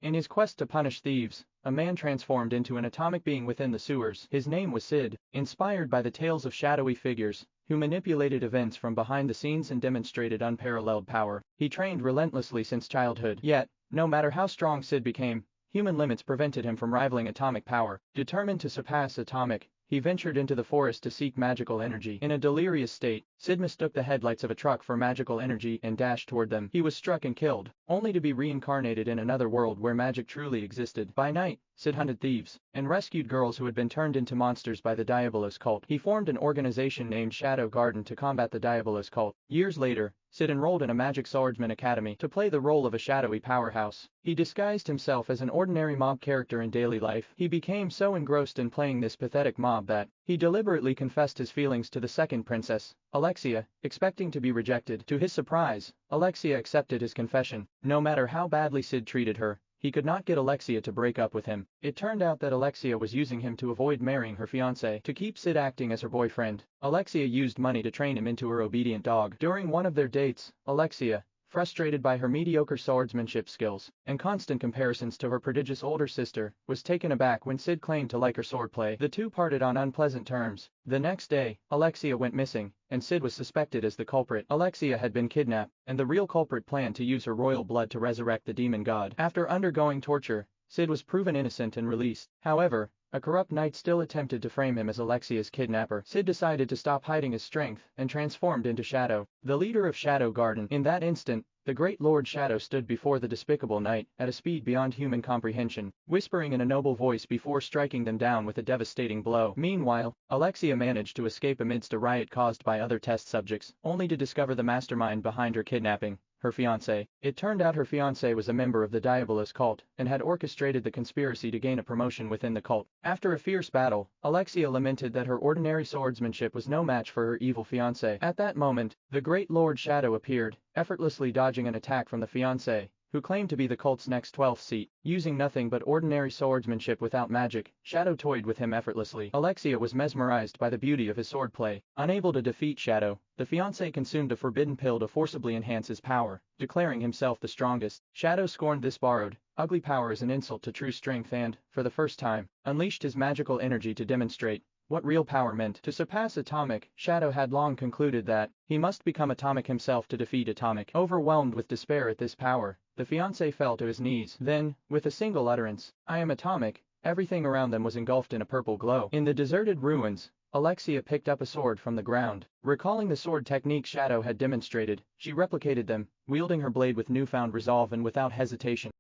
In his quest to punish thieves, a man transformed into an atomic being within the sewers. His name was Sid. Inspired by the tales of shadowy figures who manipulated events from behind the scenes and demonstrated unparalleled power, he trained relentlessly since childhood. Yet, no matter how strong Sid became, human limits prevented him from rivaling atomic power. Determined to surpass atomic, he ventured into the forest to seek magical energy. In a delirious state, Sid mistook the headlights of a truck for magical energy and dashed toward them. He was struck and killed, only to be reincarnated in another world where magic truly existed. By night, Sid hunted thieves and rescued girls who had been turned into monsters by the Diabolos cult. He formed an organization named Shadow Garden to combat the Diabolos cult. Years later, Sid enrolled in a magic swordsman academy to play the role of a shadowy powerhouse. He disguised himself as an ordinary mob character in daily life. He became so engrossed in playing this pathetic mob that he deliberately confessed his feelings to the second princess, Alexia, expecting to be rejected. To his surprise, Alexia accepted his confession. No matter how badly Sid treated her, he could not get Alexia to break up with him. It turned out that Alexia was using him to avoid marrying her fiancé. To keep Sid acting as her boyfriend, Alexia used money to train him into her obedient dog. During one of their dates, Alexia, frustrated by her mediocre swordsmanship skills and constant comparisons to her prodigious older sister, was taken aback when Sid claimed to like her swordplay. The two parted on unpleasant terms. The next day, Alexia went missing, and Sid was suspected as the culprit. Alexia had been kidnapped, and the real culprit planned to use her royal blood to resurrect the demon god. After undergoing torture, Sid was proven innocent and released. However, a corrupt knight still attempted to frame him as Alexia's kidnapper. Sid decided to stop hiding his strength and transformed into Shadow, the leader of Shadow Garden. In that instant, the great Lord Shadow stood before the despicable knight at a speed beyond human comprehension, whispering in a noble voice before striking them down with a devastating blow. Meanwhile, Alexia managed to escape amidst a riot caused by other test subjects, only to discover the mastermind behind her kidnapping, her fiancé. It turned out her fiancé was a member of the Diabolos cult and had orchestrated the conspiracy to gain a promotion within the cult. After a fierce battle, Alexia lamented that her ordinary swordsmanship was no match for her evil fiancé. At that moment, the great Lord Shadow appeared, effortlessly dodging an attack from the fiancé, who claimed to be the cult's next 12th seat. Using nothing but ordinary swordsmanship without magic, Shadow toyed with him effortlessly. Alexia was mesmerized by the beauty of his swordplay. Unable to defeat Shadow, the fiancé consumed a forbidden pill to forcibly enhance his power, declaring himself the strongest. Shadow scorned this borrowed, ugly power as an insult to true strength and, for the first time, unleashed his magical energy to demonstrate what real power meant. To surpass Atomic, Shadow had long concluded that he must become Atomic himself to defeat Atomic. Overwhelmed with despair at this power, the fiancé fell to his knees. Then, with a single utterance, "I am Atomic," everything around them was engulfed in a purple glow. In the deserted ruins, Alexia picked up a sword from the ground. Recalling the sword technique Shadow had demonstrated, she replicated them, wielding her blade with newfound resolve and without hesitation.